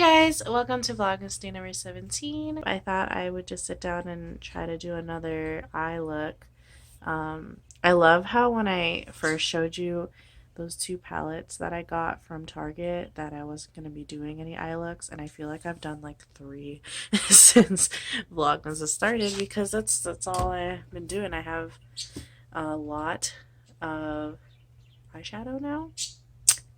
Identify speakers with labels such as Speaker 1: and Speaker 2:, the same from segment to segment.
Speaker 1: guys, welcome to Vlogmas day number 17. I thought I would just sit down and try to do another eye look. I love how when I first showed you those two palettes that I got from Target that I wasn't going to be doing any eye looks, and I feel like I've done like three since Vlogmas has started because that's all I've been doing. I have a lot of eyeshadow now.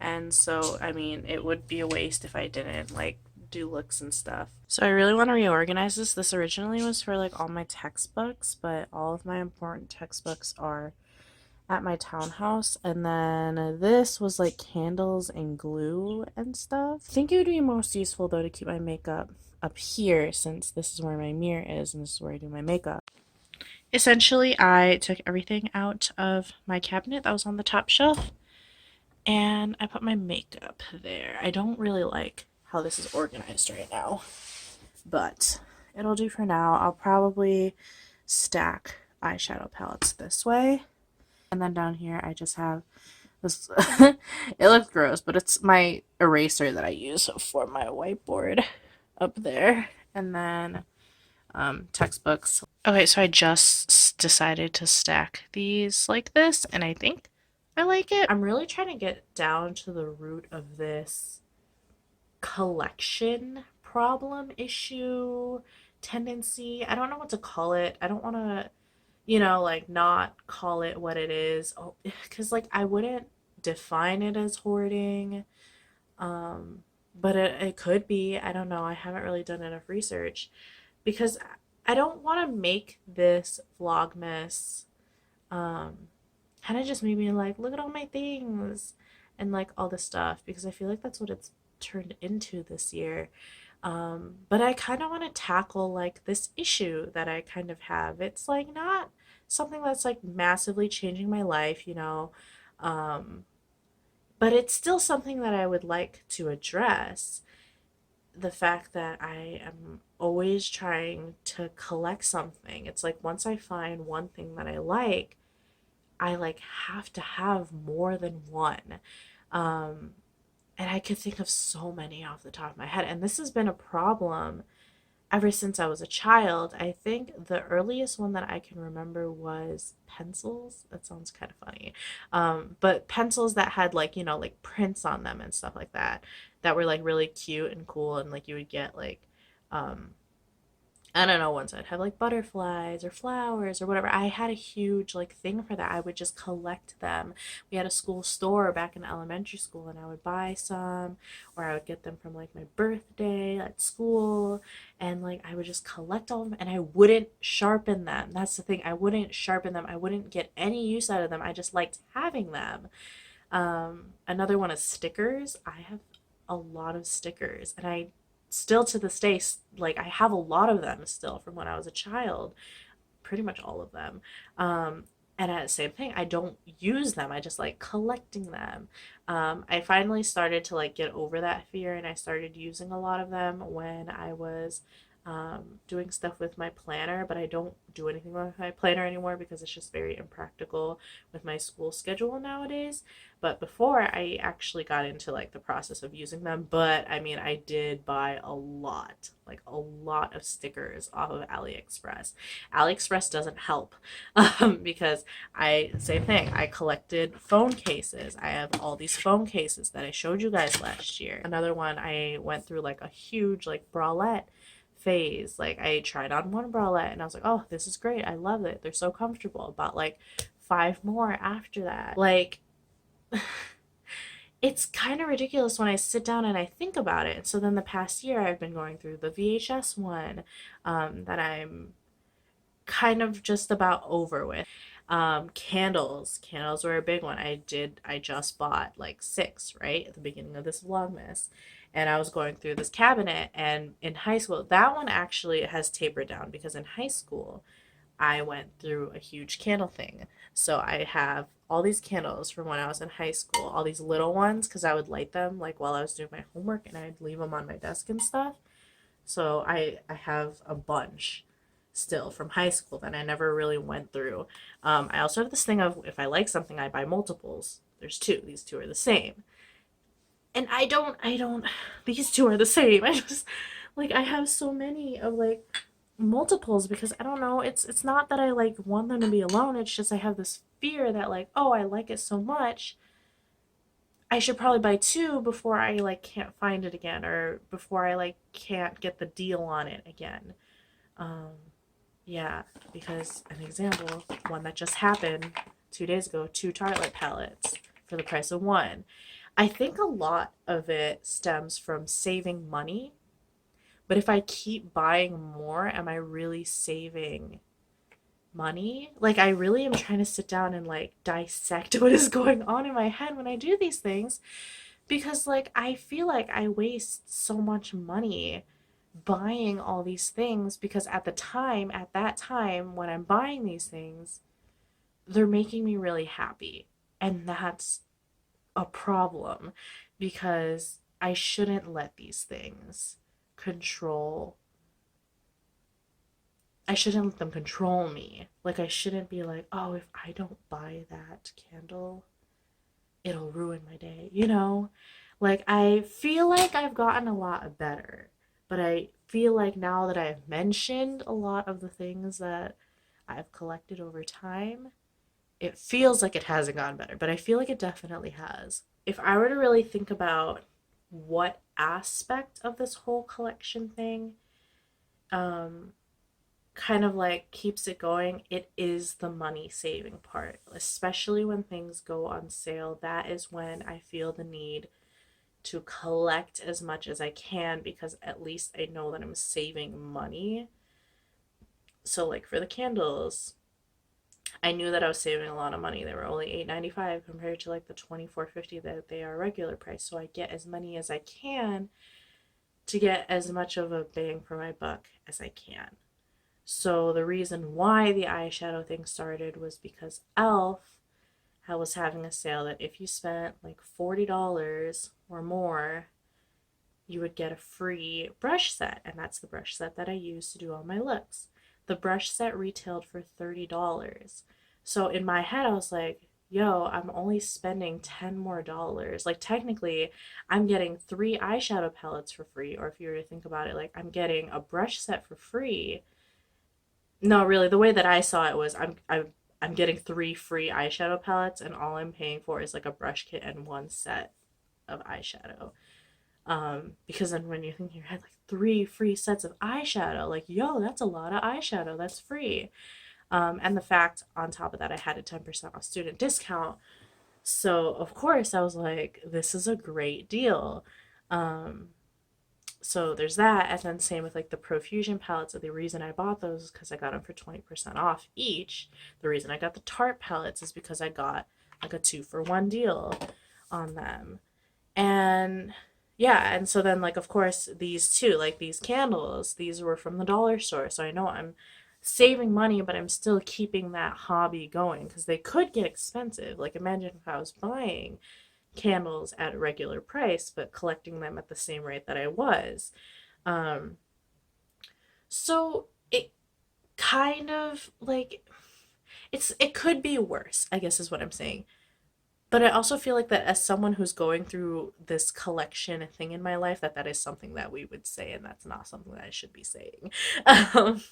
Speaker 1: And so, I mean, it would be a waste if I didn't like do looks and stuff. So I really want to reorganize this. This originally was for like all my textbooks, but all of my important textbooks are at my townhouse. And then this was like candles and glue and stuff. I think it would be most useful though to keep my makeup up here since this is where my mirror is and this is where I do my makeup. Essentially, I took everything out of my cabinet that was on the top shelf and I put my makeup there. I don't really like how this is organized right now, but it'll do for now. I'll probably stack eyeshadow palettes this way. And then down here I just have this it looks gross, but it's my eraser that I use for my whiteboard up there. And then textbooks. Okay, so I just decided to stack these like this, and I think I like it. I'm really trying to get down to the root of this collection problem, issue, tendency. I don't know what to call it. I don't want to, like not call it what it is. Oh, because like I wouldn't define it as hoarding. But it could be. I don't know. I haven't really done enough research because I don't want to make this Vlogmas kind of just made me like, look at all my things and like all this stuff because I feel like that's what it's turned into this year. But I kind of want to tackle like this issue that I kind of have. It's like not something that's like massively changing my life. Um, but it's still something that I would like to address. The fact that I am always trying to collect something. It's like once I find one thing that I like have to have more than one. Um, and I could think of so many off the top of my head. And this has been a problem ever since I was a child. I think the earliest one that I can remember was pencils. That sounds kind of funny. But pencils that had like prints on them and stuff like that were like really cute and cool. And like you would get like, um, I don't know, ones I'd have like butterflies or flowers or whatever. I had a huge like thing for that. I would just collect them. We had a school store back in elementary school and I would buy some or I would get them from like my birthday at school and like I would just collect all of them and I wouldn't sharpen them. That's the thing. I wouldn't sharpen them. I wouldn't get any use out of them. I just liked having them. Another one is stickers. I have a lot of stickers and I still to this day like I have a lot of them still from when I was a child, pretty much all of them. And at the same thing, I don't use them. I just like collecting them. I finally started to like get over that fear and I started using a lot of them when I was doing stuff with my planner, but I don't do anything with my planner anymore because it's just very impractical with my school schedule nowadays. But before I actually got into like the process of using them, but I mean, I did buy like a lot of stickers off of AliExpress. AliExpress doesn't help because same thing, I collected phone cases. I have all these phone cases that I showed you guys last year. Another one, I went through like a huge like bralette phase. Like I tried on one bralette and I was like, oh, this is great. I love it. They're so comfortable. Bought like five more after that. Like it's kind of ridiculous when I sit down and I think about it. So then the past year I've been going through the VHS one that I'm kind of just about over with. Candles were a big one. I just bought like six, right, at the beginning of this Vlogmas. And I was going through this cabinet, and in high school, that one actually has tapered down because in high school, I went through a huge candle thing. So I have all these candles from when I was in high school, all these little ones, because I would light them like while I was doing my homework and I'd leave them on my desk and stuff. So I have a bunch still from high school that I never really went through. I also have this thing of if I like something, I buy multiples. There's two. These two are the same. And I don't, these two are the same. I just, like, I have so many of like multiples because I don't know, it's not that I like want them to be alone, it's just I have this fear that like, oh, I like it so much, I should probably buy two before I like can't find it again or before I like can't get the deal on it again. Um, yeah, because an example, one that just happened 2 days ago, two Tartelette palettes for the price of one. I think a lot of it stems from saving money, but if I keep buying more, am I really saving money? Like, I really am trying to sit down and like dissect what is going on in my head when I do these things because, like, I feel like I waste so much money buying all these things because at that time when I'm buying these things, they're making me really happy. And that's a problem because I shouldn't let these things control I shouldn't let them control me. Like, I shouldn't be like, oh, if I don't buy that candle, it'll ruin my day, you know? Like, I feel like I've gotten a lot better, but I feel like now that I've mentioned a lot of the things that I've collected over time, it feels like it hasn't gotten better, but I feel like it definitely has. If I were to really think about what aspect of this whole collection thing um, kind of like keeps it going, it is the money saving part, especially when things go on sale. That is when I feel the need to collect as much as I can because at least I know that I'm saving money. So, like for the candles, I knew that I was saving a lot of money. They were only $8.95 compared to like the $24.50 that they are regular price. So I get as many as I can to get as much of a bang for my buck as I can. So the reason why the eyeshadow thing started was because Elf was having a sale that if you spent like $40 or more, you would get a free brush set, and that's the brush set that I use to do all my looks. The brush set retailed for $30. So in my head, I was like, yo, I'm only spending 10 more dollars. Like, technically, I'm getting three eyeshadow palettes for free, or if you were to think about it, like, I'm getting a brush set for free. No, really, the way that I saw it was I'm getting three free eyeshadow palettes, and all I'm paying for is like a brush kit and one set of eyeshadow. Because then when you think in your head like three free sets of eyeshadow, like, yo, that's a lot of eyeshadow. That's free. And the fact on top of that, I had a 10% off student discount. So of course I was like, this is a great deal. Um, so there's that, and then same with like the Profusion palettes. So the reason I bought those is because I got them for 20% off each. The reason I got the Tarte palettes is because I got like a 2-for-1 deal on them. And yeah, and so then like of course these two, like these candles, these were from the dollar store. So I know I'm saving money, but I'm still keeping that hobby going because they could get expensive. Like, imagine if I was buying candles at a regular price but collecting them at the same rate that I was. Um, so it kind of like it could be worse, I guess is what I'm saying. But I also feel like that as someone who's going through this collection thing in my life, that that is something that we would say, and that's not something that I should be saying. Um,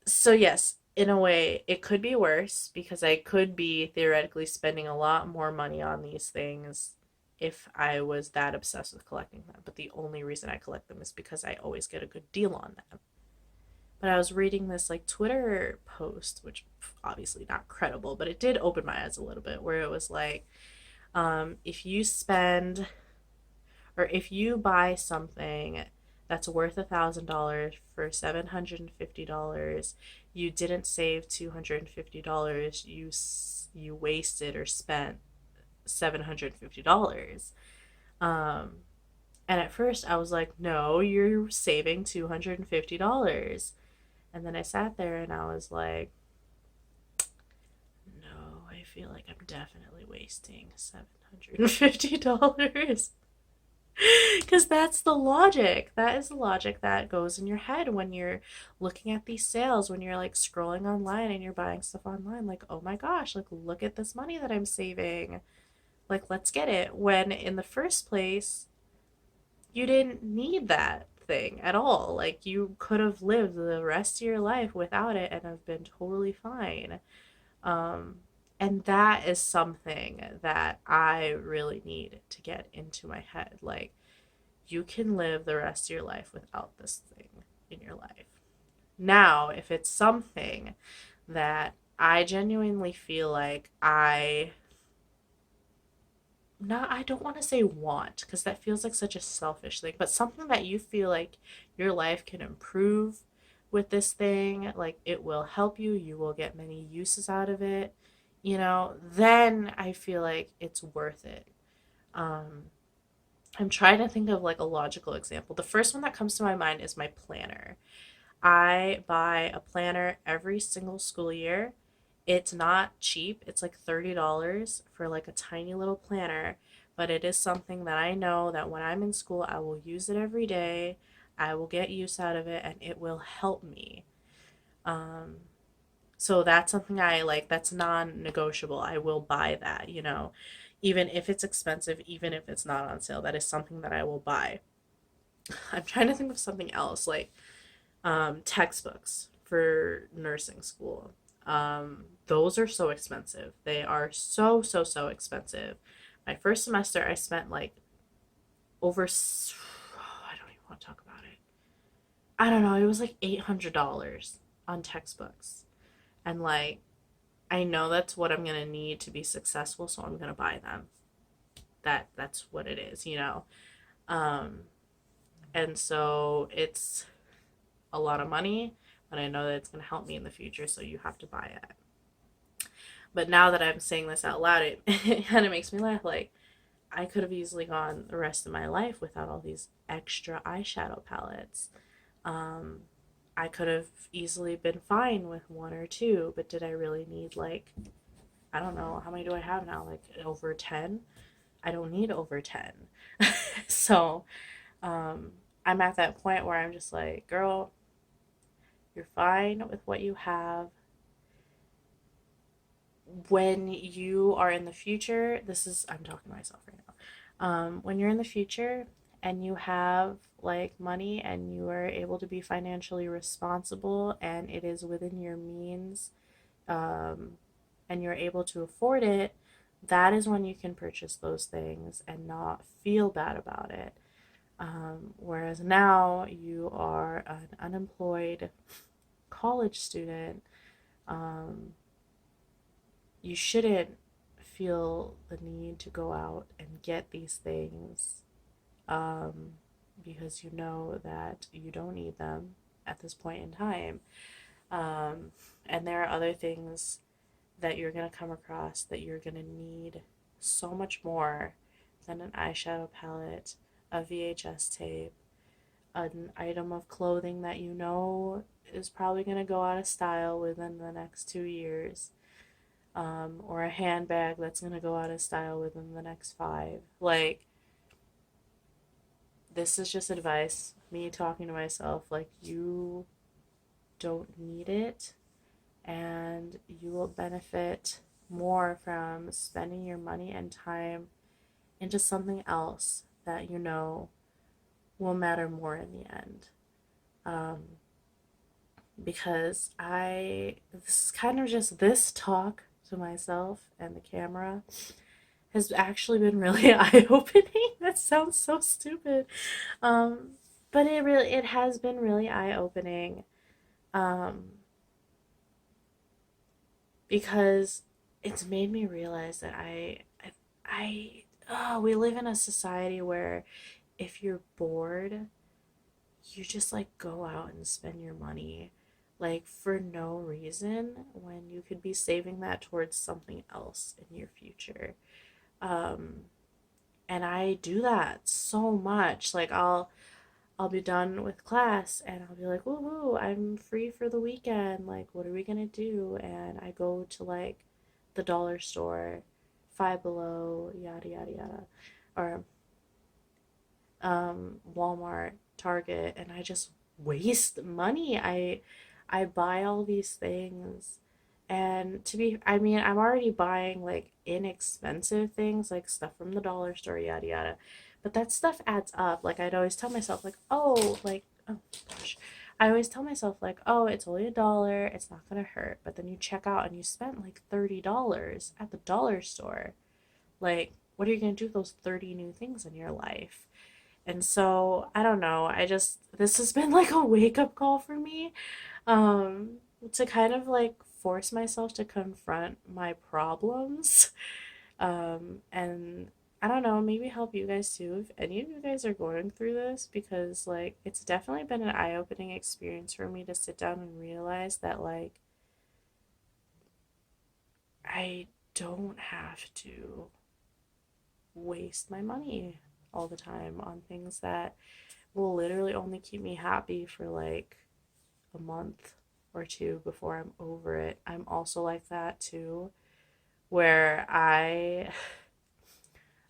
Speaker 1: so yes, in a way, it could be worse because I could be theoretically spending a lot more money on these things if I was that obsessed with collecting them. But the only reason I collect them is because I always get a good deal on them. But I was reading this like Twitter post, which obviously not credible, but it did open my eyes a little bit, where it was like, if you spend or if you buy something that's worth $1,000 for $750, you didn't save $250. You wasted or spent $750. Um, and at first I was like, no, you're saving $250. And then I sat there and I was like, no, I feel like I'm definitely wasting $750. Because that's the logic. That is the logic that goes in your head when you're looking at these sales, when you're like scrolling online and you're buying stuff online. Like, oh my gosh, like, look at this money that I'm saving. Like, let's get it. When in the first place, you didn't need that thing at all. Like, you could have lived the rest of your life without it and have been totally fine. Um, and that is something that I really need to get into my head. Like, you can live the rest of your life without this thing in your life. Now, if it's something that I genuinely feel like I don't want to say want because that feels like such a selfish thing, but something that you feel like your life can improve with this thing, like it will help you, you will get many uses out of it, then I feel like it's worth it. Um, I'm trying to think of like a logical example. The first one that comes to my mind is my planner. I buy a planner every single school year. It's not cheap. It's like $30 for like a tiny little planner, but it is something that I know that when I'm in school, I will use it every day. I will get use out of it and it will help me. Um, so that's something I like, that's non-negotiable. I will buy that. Even if it's expensive, even if it's not on sale, that is something that I will buy. I'm trying to think of something else, like textbooks for nursing school. Those are so expensive. They are so, so, so expensive. My first semester, I spent like over, I don't even want to talk about it. I don't know, it was like $800 on textbooks. And like, I know that's what I'm going to need to be successful, so I'm going to buy them. That's what it is. Um, and so it's a lot of money, but I know that it's going to help me in the future, so you have to buy it. But now that I'm saying this out loud, it kind of makes me laugh. Like, I could have easily gone the rest of my life without all these extra eyeshadow palettes. Um, I could have easily been fine with one or two, but did I really need, like, I don't know, how many do I have now? Like, over 10? I don't need over 10. So, um, I'm at that point where I'm just like, girl, you're fine with what you have. When you are in the future, I'm talking to myself right now. When you're in the future and you have like money and you are able to be financially responsible and it is within your means, um, and you're able to afford it, that is when you can purchase those things and not feel bad about it. Whereas now you are an unemployed college student, um, you shouldn't feel the need to go out and get these things, um, because you know that you don't need them at this point in time. Um, and there are other things that you're going to come across that you're going to need so much more than an eyeshadow palette, a VHS tape, an item of clothing that you know is probably going to go out of style within the next 2 years, or a handbag that's going to go out of style within the next five. Like, this is just advice, me talking to myself. Like, you don't need it, and you will benefit more from spending your money and time into something else that you know will matter more in the end. Um, because this is kind of just this talk to myself and the camera has actually been really eye-opening. That sounds so stupid. Um, but it has been really eye-opening. Um, because it's made me realize that we live in a society where if you're bored, you just like go out and spend your money like for no reason when you could be saving that towards something else in your future. Um, and I do that so much. Like, I'll be done with class and I'll be like, woohoo, I'm free for the weekend. Like, what are we gonna do? And I go to like the dollar store, Five Below, yada yada yada, or Walmart, Target, and I just waste money. I buy all these things And I mean, I'm already buying like inexpensive things, like stuff from the dollar store, yada yada. But that stuff adds up. Like, I'd always tell myself, like, oh, oh gosh. I always tell myself, like, oh, it's only $1. It's not gonna hurt. But then you check out and you spent like $30 at the dollar store. Like, what are you gonna do with those 30 new things in your life? And so, I don't know. This has been like a wake up call for me, to kind of like force myself to confront my problems, and I don't know, maybe help you guys too if any of you guys are going through this, because like it's definitely been an eye-opening experience for me to sit down and realize that like I don't have to waste my money all the time on things that will literally only keep me happy for like a month or two before I'm over it. I'm also like that too, where I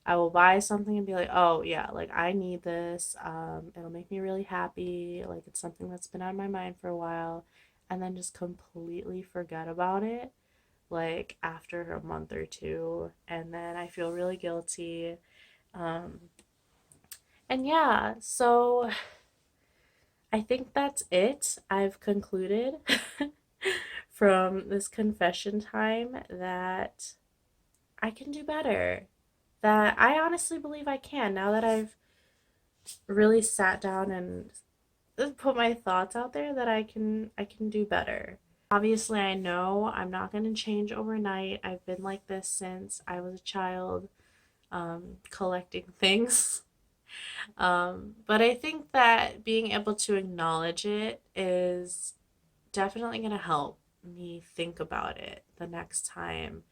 Speaker 1: will buy something and be like, "Oh, yeah, like I need this. It'll make me really happy. Like it's something that's been on my mind for a while." And then just completely forget about it like after a month or two, and then I feel really guilty. Um and yeah, so I think that's it. I've concluded from this confession time that I can do better. That I honestly believe I can now that I've really sat down and put my thoughts out there, that I can do better. Obviously, I know I'm not going to change overnight. I've been like this since I was a child, collecting things. But I think that being able to acknowledge it is definitely going to help me think about it the next time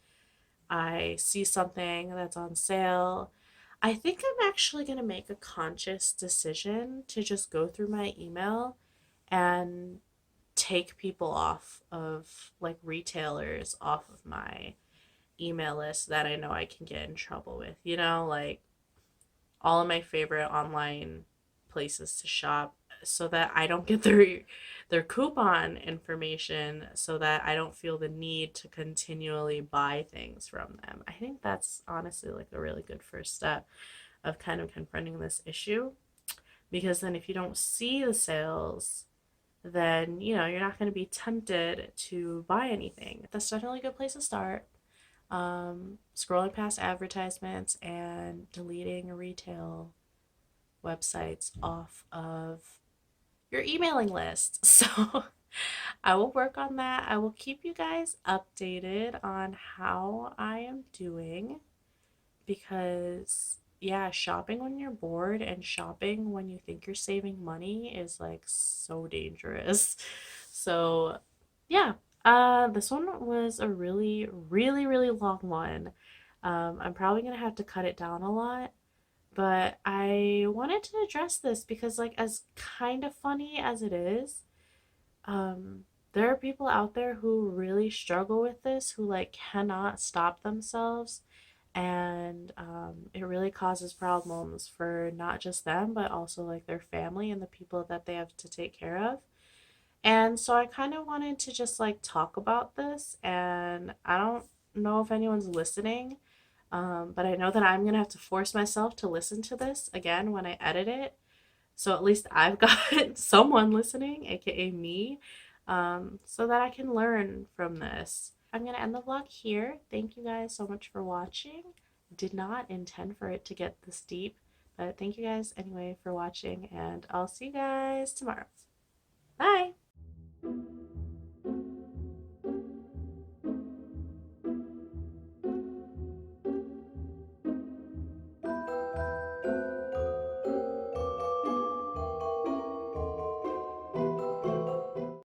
Speaker 1: I see something that's on sale. I think I'm actually going to make a conscious decision to just go through my email and take people off of like retailers off of my email list that I know I can get in trouble with. Like all of my favorite online places to shop, so that I don't get their coupon information, so that I don't feel the need to continually buy things from them. I think that's honestly like a really good first step of kind of confronting this issue, because then if you don't see the sales, then you're not going to be tempted to buy anything. That's definitely a good place to start. Scrolling past advertisements and deleting retail websites off of your emailing list. So I will work on that. I will keep you guys updated on how I am doing, because yeah, shopping when you're bored and shopping when you think you're saving money is like so dangerous. So yeah, this one was a really, really, really long one. I'm probably gonna have to cut it down a lot, but I wanted to address this because, like, as kind of funny as it is, um, there are people out there who really struggle with this, who like cannot stop themselves, and it really causes problems for not just them, but also like their family and the people that they have to take care of. And so I kind of wanted to just like talk about this, and I don't know if anyone's listening, but I know that I'm gonna have to force myself to listen to this again when I edit it. So at least I've got someone listening, aka me, so that I can learn from this. I'm gonna end the vlog here. Thank you guys so much for watching. Did not intend for it to get this deep, but thank you guys anyway for watching, and I'll see you guys tomorrow. Bye!